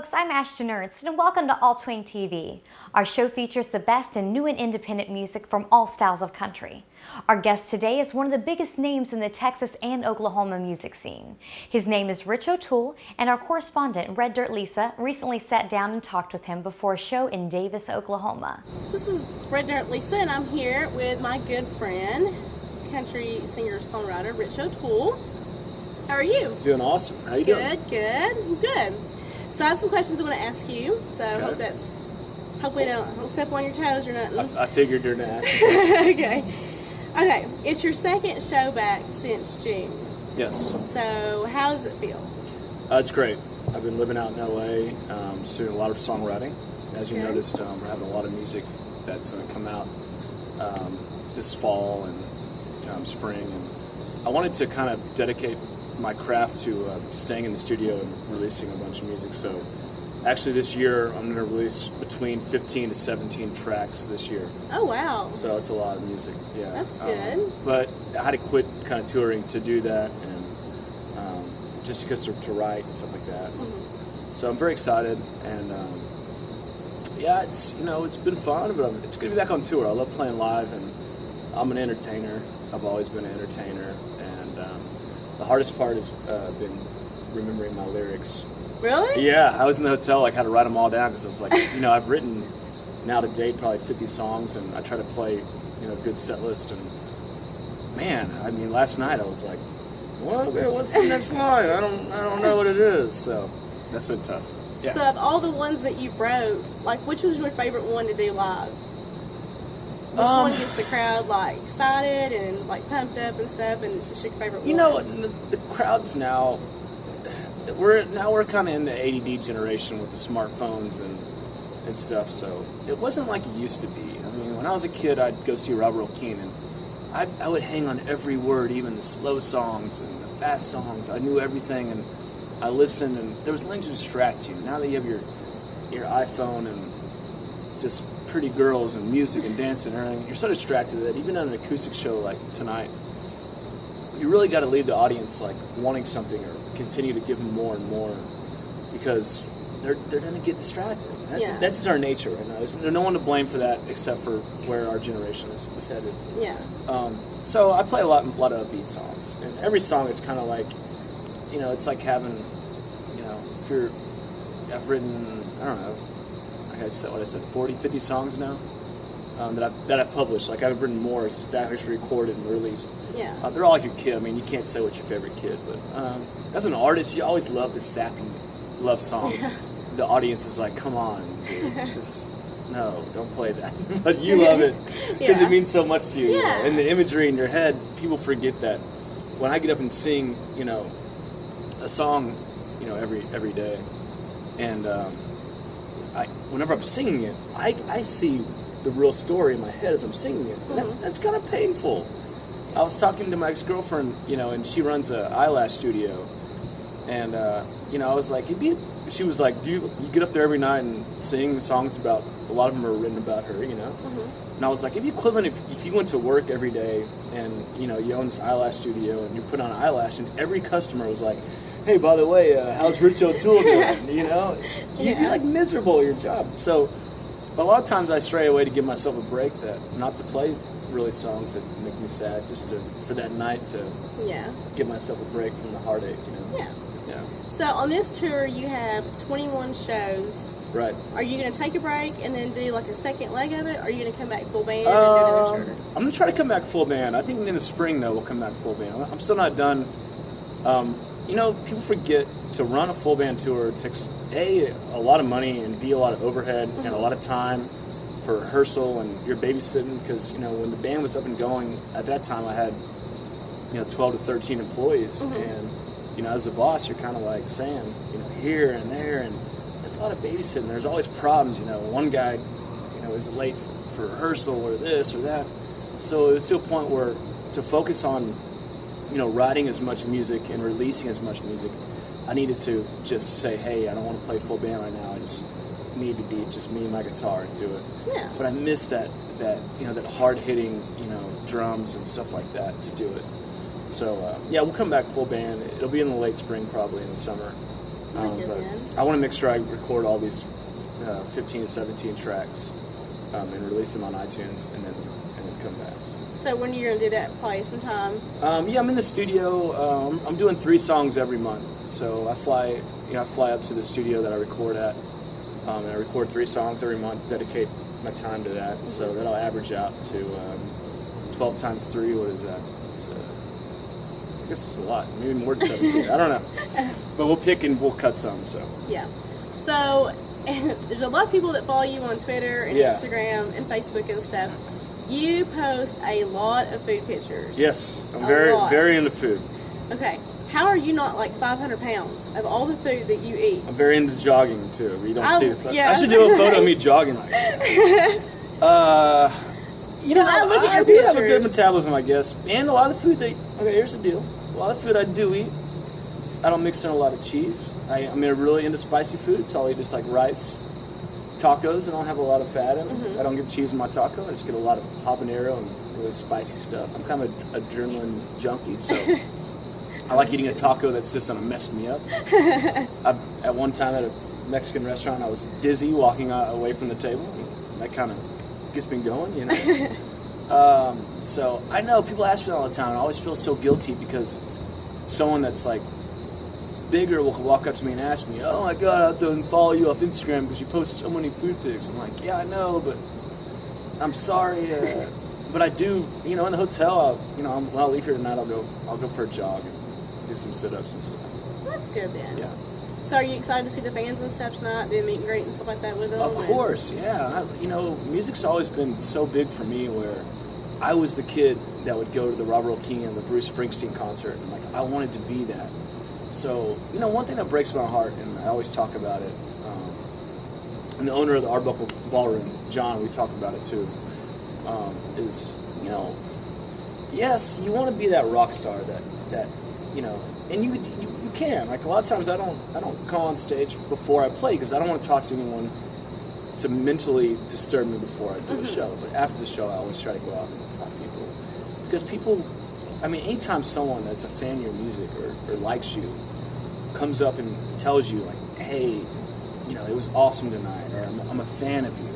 folks, I'm Ashton Ernst, and welcome to Twang TV. Our show features the best in new and independent music from all styles of country. Our guest today is one of the biggest names in the Texas and Oklahoma music scene. His name is Rich O'Toole, and our correspondent, Red Dirt Lisa, recently sat down and talked with him before a show in Davis, Oklahoma. This is Red Dirt Lisa, and I'm here with my good friend, country singer-songwriter Rich O'Toole. How are you? Doing awesome. How you doing? Good. So I have some questions I want to ask you. So I hope we don't step on your toes or nothing. I figured you're going to ask me questions. Okay. It's your second show back since June. Yes. So how does it feel? It's great. I've been living out in LA, just doing a lot of songwriting. As you noticed, we're having a lot of music that's going to come out this fall and spring. And I wanted to kind of dedicate my craft to staying in the studio and releasing a bunch of music. So actually this year I'm going to release between 15 to 17 tracks this year. Oh wow. So it's a lot of music. Yeah. That's good. But I had to quit kind of touring to do that, and just because to write and stuff like that. Mm-hmm. So I'm very excited, and it's been fun, but it's good to be back on tour. I love playing live, and I'm an entertainer. I've always been an entertainer, and the hardest part has been remembering my lyrics. Really? Yeah, I was in the hotel, had to write them all down because I was like, I've written now to date probably 50 songs, and I try to play, a good set list. And man, last night I was like, what's the next line? I don't know what it is. So that's been tough. Yeah. So of all the ones that you wrote, which was your favorite one to do live? Which one gets the crowd excited and pumped up and stuff, and it's just your favorite one? The crowds now. We're kind of in the ADD generation with the smartphones and stuff. So it wasn't like it used to be. When I was a kid, I'd go see Robert O'Keefe, and I would hang on every word, even the slow songs and the fast songs. I knew everything, and I listened, and there was nothing to distract you. Now that you have your iPhone and just pretty girls and music and dancing and everything, you're so distracted that even on an acoustic show like tonight, you really got to leave the audience wanting something or continue to give them more and more, because they're going to get distracted. That's just our nature right now. There's no one to blame for that except for where our generation is headed. Yeah. So I play a lot of upbeat songs, and every song it's kind of it's like having, I've written, I don't know, I said 40, 50 songs now that I've published. I've written more. It's just that actually recorded and released. Yeah. They're all like your kid. You can't say what's your favorite kid, but as an artist, you always love the sappy love songs. Yeah. The audience is like, come on, dude, just no, don't play that. But you love it because it means so much to you. Yeah. And the imagery in your head, people forget that. When I get up and sing, a song, every day, and whenever I'm singing it, I see the real story in my head as I'm singing it. And that's kind of painful. I was talking to my ex-girlfriend, and she runs an eyelash studio, and I was like, she was like, do you get up there every night and sing songs about, a lot of them are written about her, And I was like, it'd be equivalent if you went to work every day and, you own this eyelash studio and you put on an eyelash and every customer was like, hey, by the way, how's Rich O'Toole doing? You'd be miserable at your job. So a lot of times I stray away to give myself a break, not to play really songs that make me sad, just for that night to give myself a break from the heartache, Yeah. Yeah. So on this tour you have 21 shows. Right. Are you going to take a break and then do a second leg of it, or are you going to come back full band and do another tour? I'm going to try to come back full band. I think in the spring, though, we'll come back full band. I'm still not done. People forget to run a full band tour. It takes, a lot of money, and B, a lot of overhead and a lot of time for rehearsal, and you're babysitting, because, when the band was up and going, at that time I had, 12 to 13 employees, and, as the boss, you're kind of saying, here and there, and there's a lot of babysitting. There's always problems, one guy, is late for rehearsal or this or that. So it was to a point where to focus on, writing as much music and releasing as much music, I needed to just say, hey, I don't want to play full band right now. I just need to be just me and my guitar and do it. Yeah. But I miss that hard-hitting, drums and stuff like that to do it. So, we'll come back full band. It'll be in the late spring, probably in the summer. But I want to make sure I record all these 15 to 17 tracks and release them on iTunes, and then come back. So when are you going to do that? Play sometime? Yeah, I'm in the studio. I'm doing 3 songs every month. So I fly up to the studio that I record at, and I record 3 songs every month. Dedicate my time to that. So that'll average out to 12 times 3. What is that? It's, I guess it's a lot. Maybe more than 17. I don't know. But we'll pick and we'll cut some. So yeah. So there's a lot of people that follow you on Twitter and Instagram and Facebook and stuff. You post a lot of food pictures. Yes, I'm very into food. Okay, how are you not like 500 pounds of all the food that you eat? I'm very into jogging too. You don't see the photo. Yeah, I should do a photo of me jogging like that. I look at your pictures. Have a good metabolism, I guess. And a lot of the food here's the deal. A lot of the food I do eat, I don't mix in a lot of cheese. I'm really into spicy food, so I'll eat just like rice. Tacos, I don't have a lot of fat in them. I don't get cheese in my taco. I just get a lot of habanero and really spicy stuff. I'm kind of an adrenaline junkie, so I like eating a taco that's just going to mess me up. At one time at a Mexican restaurant, I was dizzy walking away from the table. And that kind of gets me going, you know. So I know people ask me all the time, and I always feel so guilty because someone that's like bigger will walk up to me and ask me, "Oh my God, I have to follow you off Instagram because you post so many food pics." I'm like, "Yeah, I know, but I'm sorry." But I do, in the hotel. When I leave here tonight, I'll go for a jog and do some sit-ups and stuff. That's good then. Yeah. So are you excited to see the fans and stuff tonight, do a meet and greet and stuff like that with them? Of course, yeah. Music's always been so big for me where I was the kid that would go to the Robert Earl Keen and the Bruce Springsteen concert, and like I wanted to be that. So, one thing that breaks my heart, and I always talk about it, and the owner of the Arbuckle Ballroom, John, we talk about it too, is, yes, you want to be that rock star that and you can. Like, a lot of times I don't come on stage before I play because I don't want to talk to anyone to mentally disturb me before I do the show. But after the show, I always try to go out and talk to people. Because people, anytime someone that's a fan of your music or likes you comes up and tells you, like, hey, it was awesome tonight, or I'm a fan of you.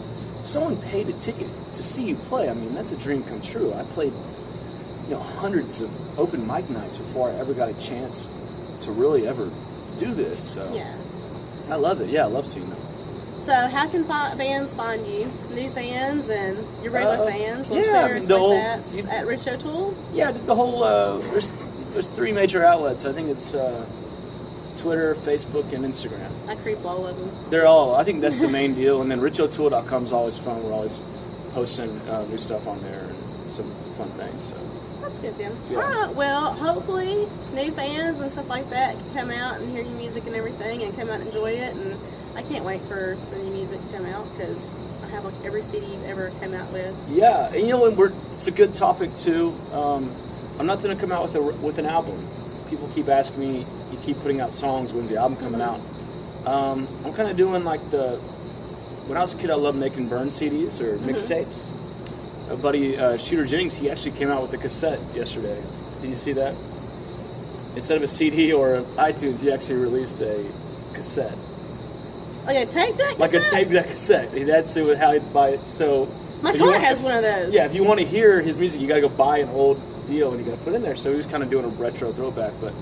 Someone paid a ticket to see you play. That's a dream come true. I played, hundreds of open mic nights before I ever got a chance to really ever do this. So yeah. I love it. Yeah, I love seeing them. So how can fans find you? New fans and your regular fans on yeah, Twitter and stuff like that? At Rich O'Toole? Yeah, the whole, there's 3 major outlets. I think it's Twitter, Facebook, and Instagram. I creep all of them. They're all, I think that's the main deal. And then richotoole.com is always fun. We're always posting new stuff on there and some fun things. So that's good then. Yeah. All right, well, hopefully new fans and stuff like that can come out and hear your music and everything and come out and enjoy it. And I can't wait for the new music to come out because I have like every CD you've ever come out with. Yeah, and it's a good topic too. I'm not going to come out with an album. People keep asking me, you keep putting out songs, when's the album coming out? I'm kind of doing like when I was a kid, I loved making burn CDs or mixtapes. A buddy, Shooter Jennings, he actually came out with a cassette yesterday. Did you see that? Instead of a CD or iTunes, he actually released a cassette. Like a tape deck cassette? Like a tape deck cassette. That's it with how he'd buy it. So my car has one of those. Yeah, if you want to hear his music, you got to go buy an old deal and you got to put it in there. So he was kind of doing a retro throwback. But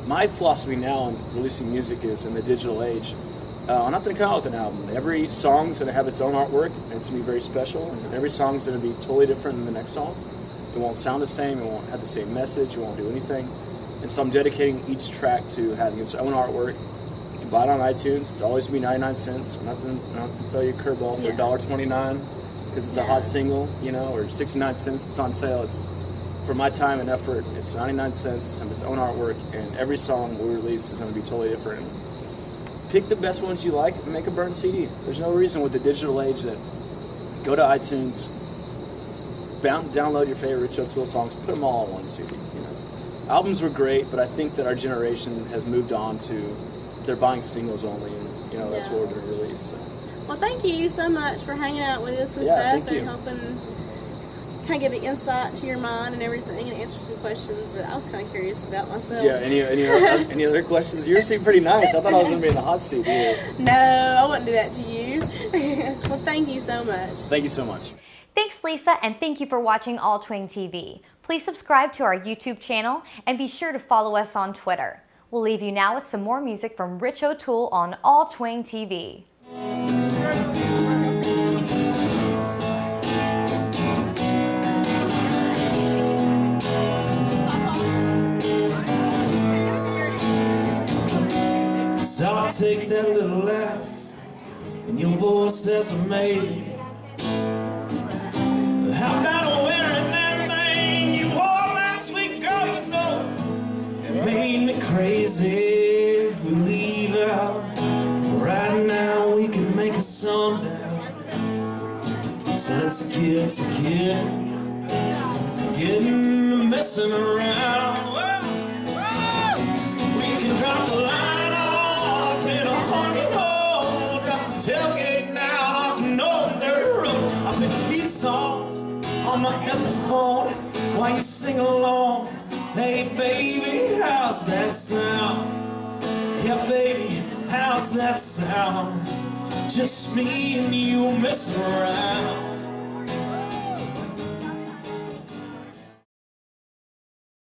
my philosophy now on releasing music is in the digital age, I'm not going to come out with an album. Every song's going to have its own artwork, and it's going to be very special. And every song's going to be totally different than the next song. It won't sound the same. It won't have the same message. It won't do anything. And so I'm dedicating each track to having its own artwork. You can buy it on iTunes. It's always going to be 99 cents. I'm not going to throw you a curveball for $1.29 because it's a hot single, or 69 cents. It's on sale. It's for my time and effort. It's 99 cents. It's its own artwork, and every song we release is going to be totally different. Pick the best ones you like and make a burn CD. There's no reason with the digital age that go to iTunes, download your favorite Rich O'Toole songs, put them all on one CD. Albums were great, but I think that our generation has moved on to they're buying singles only, and that's what we're going to release. So. Well, thank you so much for hanging out with us and thank stuff you. and helping kind of give an insight to your mind and everything, and answer some questions that I was kind of curious about myself. Yeah. Any other questions? You seem pretty nice. I thought I was going to be in the hot seat here. No, I wouldn't do that to you. Well, thank you so much. Thank you so much. Thanks, Lisa, and thank you for watching All Twang TV. Please subscribe to our YouTube channel and be sure to follow us on Twitter. We'll leave you now with some more music from Rich O'Toole on All Twang TV. So I'll take that little laugh in your voice as a maybe. How about wearing that thing you wore last week, girl, you know? It made me crazy if we leave out. Right now we can make a sundown. So let's get to getting to messing around. Well, we can drop the line off in a honeymoon. Drop the tailgate now off an old dirt road. I'll pick a few songs on my epiphone while you sing along. Hey baby, how's that sound? Yeah baby, how's that sound? Just me and you messing around.